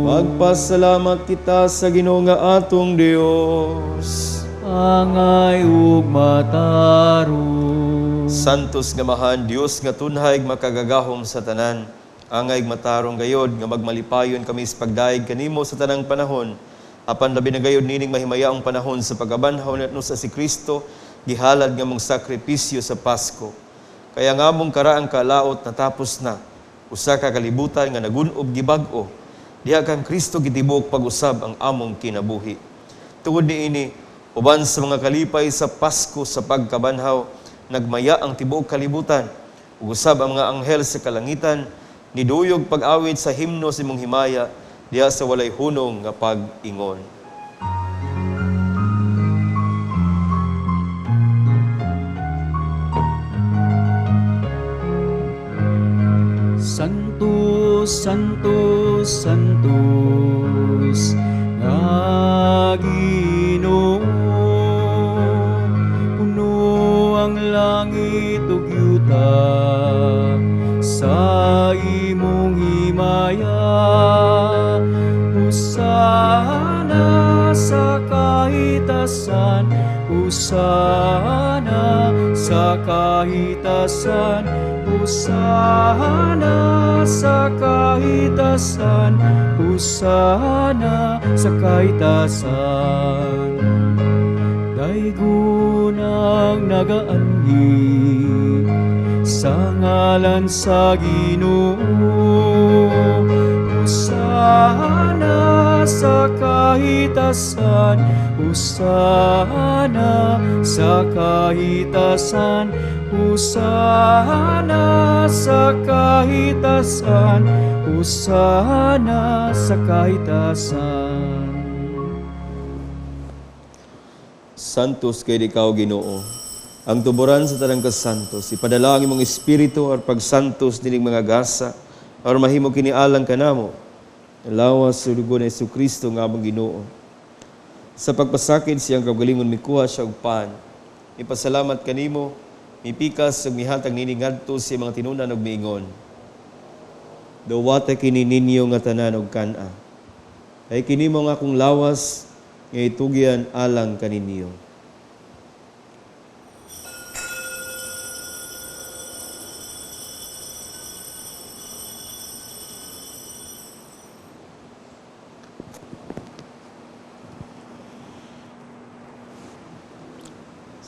Magpasalamat kita sa Ginoo nga atong Dios. Angay ug matarong. Santos nga mahan Dios nga tunhay makagagahom sa tanan. Angay matarong gayod nga magmalipayon kami sa pagdaig kanimo sa tanang panahon. Apan labi na gayod nining mahimayaong panahon sa pagabanhaw natno sa si Kristo, gihalad nga mong sakripisyo sa Pasko. Kaya nga mong karaang kalaot natapos na, usa ka kalibutan nga nagunob gibag-o, diha kang Kristo gitibok pag-usab ang among kinabuhi. Tungod niini, uban sa mga kalipay sa Pasko sa pagkabanhaw, nagmaya ang tibuok kalibutan, ug usab ang mga anghel sa kalangitan, niduyog pag-awit sa himno sa imong himaya, diha sa walay hunong nga pag-ingon. Santos, Santos, Santos, nga Ginoo, puno ang langit ug yuta sa imong himaya. Hosana sa kahitasan, Hosana sa kahitasan, Hosana sa kahitasan, Hosana sa kahitasan. Daigon ang nagaanhi sa ngalan sa Ginoo. Hosana sa kahitasan, Hosana sa kahitasan, Hosana sa kahitasan, Hosana sa kahitasan. Santos kay ikaw Ginoo, ang tuburan sa tanang kasantos. Ipadala ang imong espiritu or pagsantos dining mga gasa, or mahimo kinialang kanamo, lawas sa dugo ni Jesucristo nga among Ginoo. Sa pagpasakit siyang kaugalingon mikuha siya og pan. Ipasalamat kanimo, mipikas ug mihatag nini ngadto sa mga tinunan ug miingon. Dawata kini ninyo nga tanan og kana. Ay kini mo nga akong lawas nga itugyan alang kaninyo.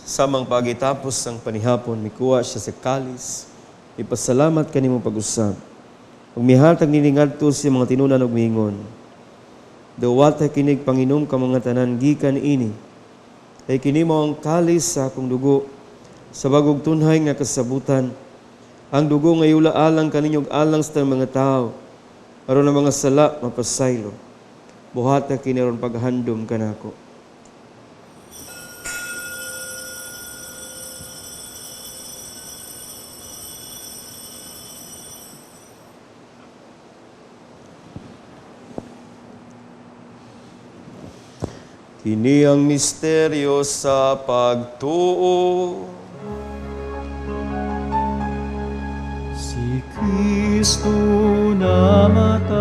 Samang pagitapos ang panihapon, mikuha siya sa kalis. Ipasalamat kanimo pag-usab. Ug mihatag nini ngadto sa mga tinunan ug miingon. Dawata kinig Panginom ka mga tanan gikan ini. Ay kini mo ang kalis sa akong dugo sa bagog tunhay nga kasabutan. Ang dugo nga iula alang kaninyong alang sa mga tao. Aron ang mga sala mapasaylo. Buhata kini ron paghandom kanako. Kini ang misteryo sa pagtuo. Si Kristo namatay,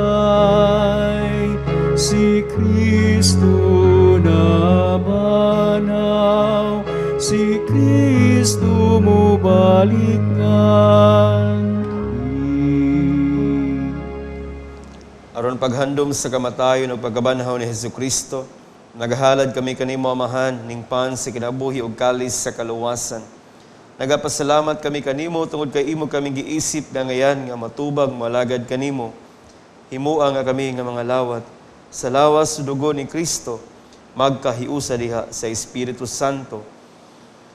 si Kristo nabanaw, si Kristo mubalik ngan. Aron paghandom sa kamatayon ug pagkabanhaw ni Jesucristo, nagahalad kami kanimo amahan ning pan sa kinabuhi ug kalis sa kaluwasan. Nagapasalamat kami kanimo tungod kay imo kami giisip nga ngayan nga matubag malagad kanimo. Himuang nga kami nga mga lawat sa lawas sa dugo ni Kristo magkahiusa diha sa Espiritu Santo.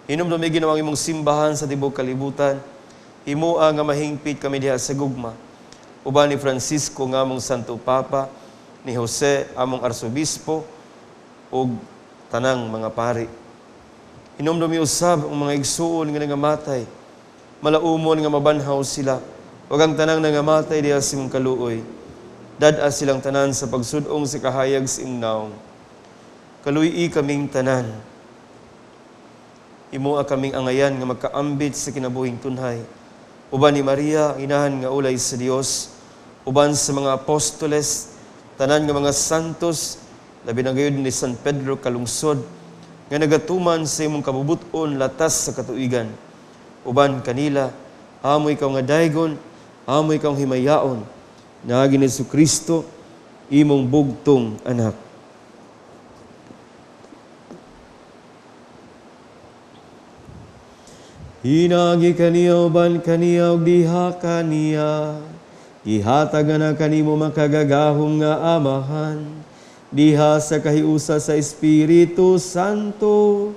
Hinumdumi ginawang imong simbahan sa tibuok kalibutan. Himuang nga mahingpit kami diha sa gugma. Uban ni Francisco nga among Santo Papa, ni Jose among Arsobispo, ug tanang mga pari. Hinumdumi usab ang mga igsuon nga nangamatay. Malaumon nga mabanhaw sila. Wag ang tanang nangamatay diha sa imong kaluoy. Dad-a silang tanan sa pagsudong sa kahayag sa ingnaw. Kaluy-i kaming tanan. Himua kaming angayan nga magkaambit sa kinabuhing tunhay. Uban ni Maria, inahan nga ulay sa Dios. Uban sa mga apostoles, tanan nga mga santos, labi na gayon ni San Pedro kalungsod, nga nagatuman sa imong kabubuton latas sa katuigan. Uban kanila, amoy ikaw nga daygon, amoy ikaw himayaon, naagi ni Jesucristo, imong bugtong anak. Hinagi kaniya uban kaniya ug diha kaniya, ihatag na kanimo makagagahom nga amahan, diha sa kahiusa sa Espiritu Santo,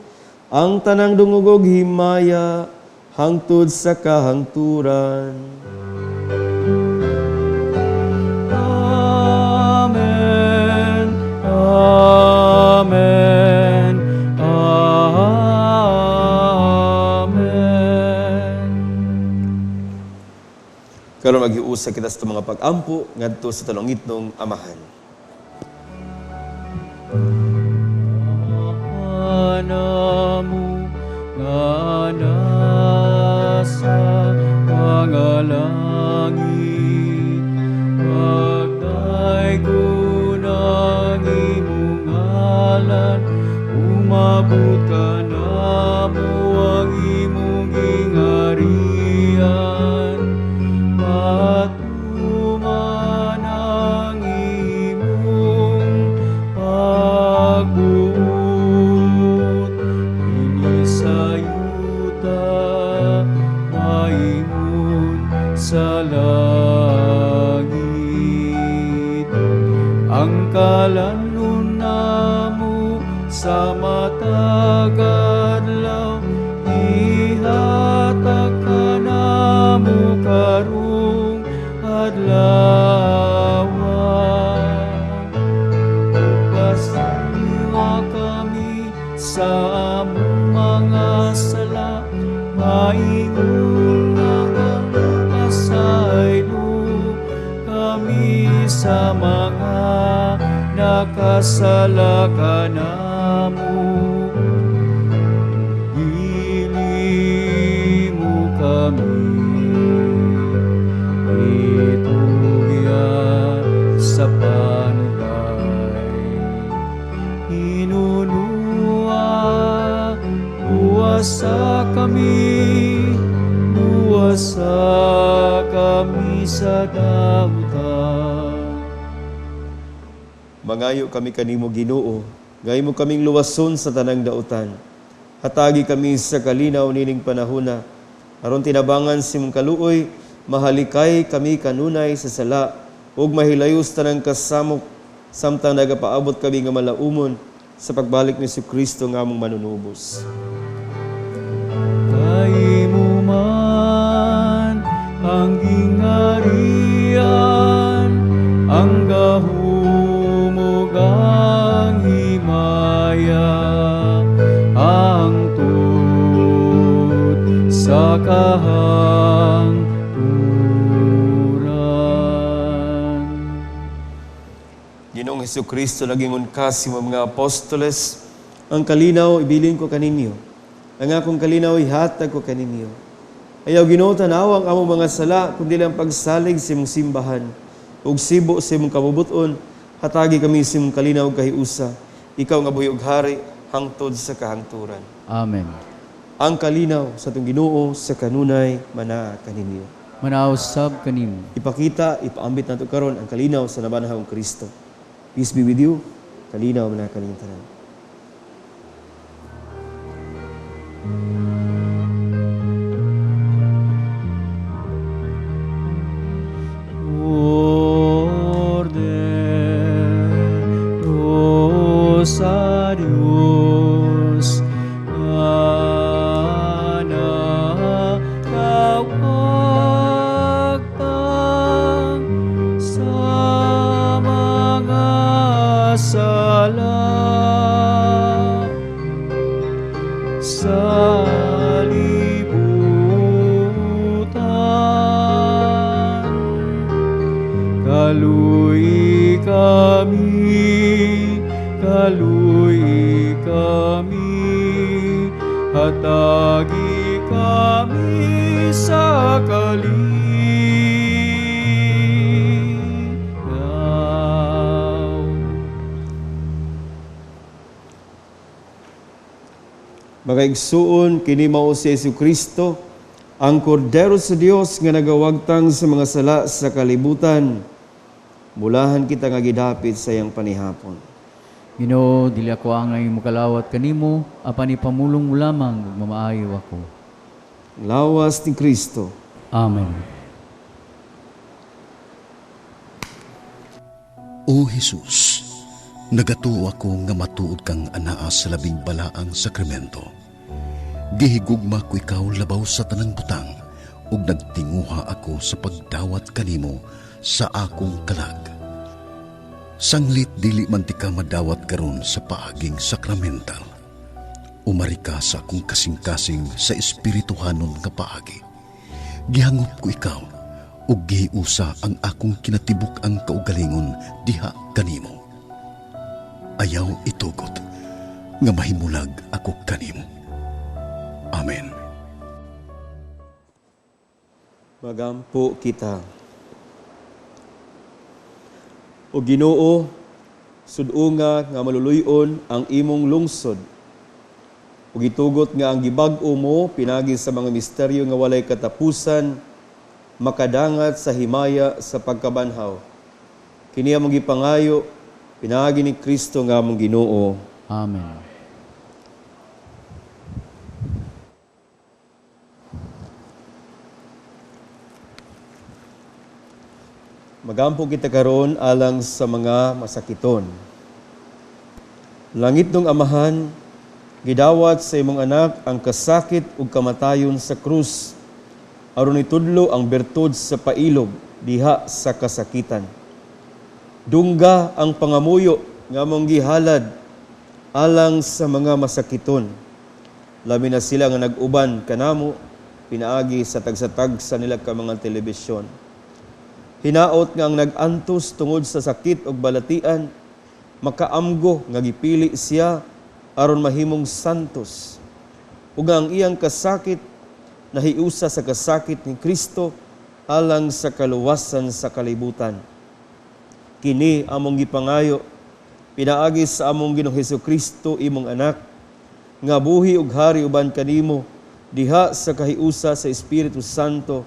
ang tanang dungog ug himaya, hangtod sa kahangturan. Amen. Amen. Amen. Karon maghiusa kita sa mga pag-ampo ngadto sa talongitnong amahan. Namu nga nasa pangalangit, pagdaygon ang imong ngalan, umabot ka namo ang imong ingarian, patuman ang imong pagbuot. Sa langit, ang kalanon namo sa matag adlaw, ihatag ka namo karong adlaw. Upasiwa kami sa among mga sala, sa mga nakasala kanamo. Gili mo kami, ituya sa panugay. Inunua, buwasa kami sa dautan. Mangayo kami kanimo Ginoo, gaymo kaming luwason sa tanang dautan. Hatagi kami sa kalinaw nining panahona, aron tinabangan si mong kaluoy, mahalikay kami kanunay sa sala, ug mahilayos tanang kasamok, samtang nagapaabot kami nga malaumon sa pagbalik ni Kristo nga among manunubos. Kay mo man ang gingarian, ang gahumog ang himaya, ang tut sa kahangturan. Ginoong Hesukristo, nagingon ka si mga apostoles, ang kalinaw ibilin ko kaninyo, ang akong kalinaw ihatag ko kaninyo. Ayaw Ginoo tanaw ang among mga sala, kundi lang pagsalig sa imong simbahan, ug sibo sa imong kabubuton, hatagi kami sa imong kalinaw kahiusa, ikaw nga buhi ug hari, hangtod sa kahangturan. Amen. Ang kalinaw sa itong Ginoo sa kanunay mana kaninyo. Manausab kanimo. Ipakita, ipaambit nato karon ang kalinaw sa nabanahang Kristo. Peace be with you. Kalinaw mana kaninyong tanan. Sa Diyos na nakawagtang sa mga sala sa libutan. Kaluy kami, hatagi kami sa kalinaw. Mga igsuon, kini mao si Jesucristo, ang kordero sa Dios nga nagawagtang sa mga sala sa kalibutan. Mulahan kita nga gidapit sa iyang panihapon. Ginoo, dili ako angay mukalawat kanimo, apan ipamulong mo lamang ug mamaayo ako. Lawas ni Kristo. Amen. O Jesus, nagatuo ako nga matuod kang anaa sa labing balaang sakramento. Gihigugma ko ikaw labaw sa tanang butang, ug nagtinguha ako sa pagdawat kanimo sa akong kalag. Sanglit dili man ti ka madawat karon sa paaging sakramental. Umari ka sa akong kasing-kasing sa espirituhanon nga paagi. Gihangop ko ikaw, ug gihiusa ang akong kinatibuk ang kaugalingon diha kanimo. Ayaw itugot, nga mahimulag ako kanimo. Amen. Magampo kita. O Ginoo, sudunga nga maluluyon ang imong lungsod. O gitugot nga ang gibag-o mo pinagi sa mga misteryo nga walay katapusan, makadangat sa himaya sa pagkabanhaw. Kini among gipangayo, pinagi ni Kristo nga among Ginoo. Amen. Magampo kita karon alang sa mga masakiton. Langit ng Amahan, gidawat sa imong anak ang kasakit ug kamatayon sa krus, aron itudlo ang bertud sa pailog diha sa kasakitan. Dungga ang pangamuyo nga mong gihalad alang sa mga masakiton. Labi na sila nga nag-uban kanamo pinaagi sa tagsatag sa nila ka mga telebisyon. Hinaot nga ang nag-antos tungod sa sakit ug balatian, makaamgo nga gipili siya aron mahimong santos. Ug ang iyang kasakit nahiusa sa kasakit ni Kristo alang sa kaluwasan sa kalibutan. Kini among gipangayo pinaagi sa among Ginoong Hesukristo imong anak nga buhi ug hari uban kanimo diha sa kahiusa sa Espiritu Santo,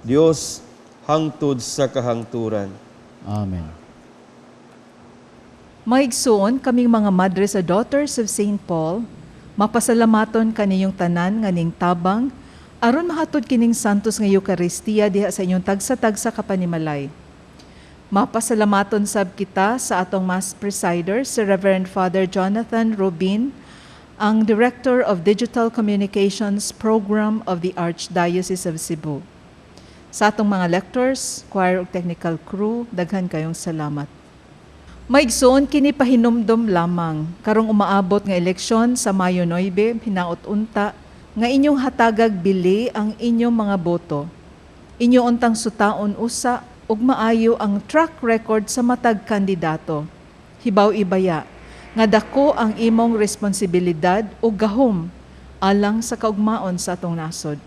Dios hangtod sa kahangturan. Amen. Maigsoon kaming mga madre sa Daughters of St. Paul, mapasalamaton kaniyong tanan nga ning tabang, aron mahatod kining santos nga Eucharistia diha sa inyong tagsa-tagsa kapanimalay. Mapasalamaton sab kita sa atong Mass Presider, si Reverend Father Jonathan Robin, ang Director of Digital Communications Program of the Archdiocese of Cebu. Sa atong mga lectors, choir ug technical crew, daghan kayong salamat. Maigsoon kini pahinumdom lamang karong umaabot nga eleksyon sa Mayo 9, hinaot unta nga inyong hatagag bili ang inyong mga boto. Inyo untang sutaon usa ug maayo ang track record sa matag kandidato. Hibaw ibaya nga dako ang imong responsibilidad ug gahom alang sa kaugmaon sa atong nasod.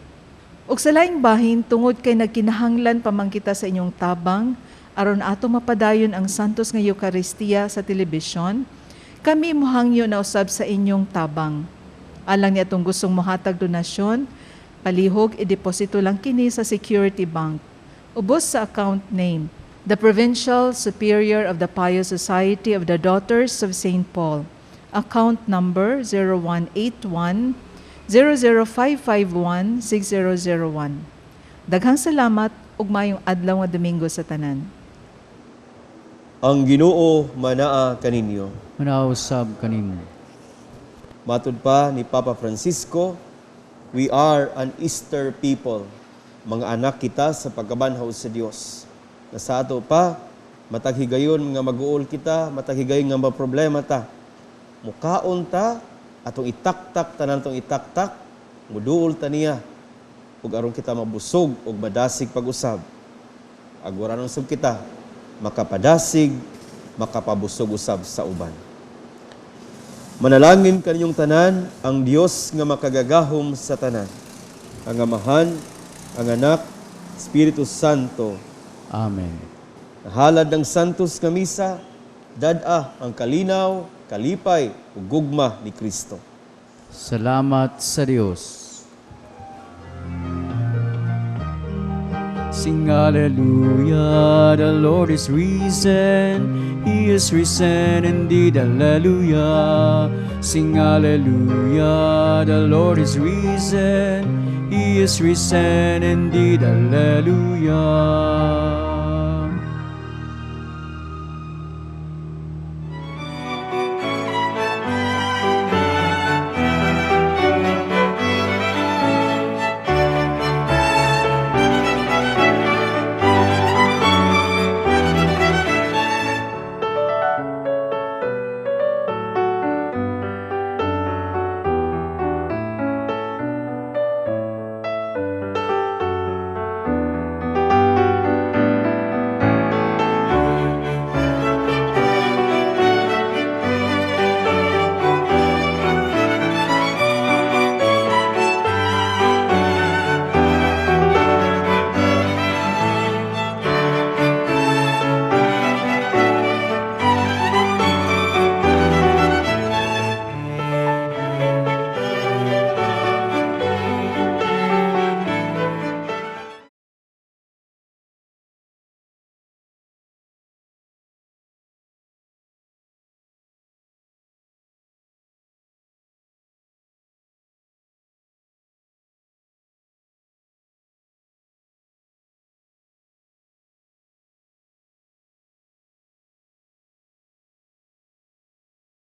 Ug sa laing bahin tungod kay nagkinahanglan pamang kita sa inyong tabang aron ato mapadayon ang santos nga Eucharistia sa telebisyon, kami mohangyo na usab sa inyong tabang. Alang ni atong gustong mohatag donasyon, palihog ideposito lang kini sa Security Bank. Ubos sa account name, the Provincial Superior of the Pious Society of the Daughters of St. Paul. Account number 0181 00551-6001. Daghang salamat ug mayong adlaw nga Domingo sa tanan. Ang Ginoo manaa kaninyo. Manausab kanimo. Matud pa ni Papa Francisco, we are an Easter people. Mga anak kita sa pagkabanhaw sa Dios. Na sa ato pa, mataghigayon nga mag-uol kita, mataghigayon nga maproblema ta. Mukaon ta, atong itaktak, tanan atong itaktak, muduol ta niya. Ug aron kita mabusog ug madasig pag-usab. Agwaranon sub kita, makapadasig, makapabusog usab sa uban. Manalangin kaninyong tanan ang Dios nga makagagahom sa tanan. Ang Amahan, ang Anak, Espiritu Santo. Amen. Nahalad ng santos nga misa, dad-a ang kalinaw, kalipay ug gugma ni Kristo. Salamat sa Dios. Sing hallelujah, the Lord is risen. He is risen indeed, hallelujah. Sing hallelujah, the Lord is risen. He is risen indeed, hallelujah.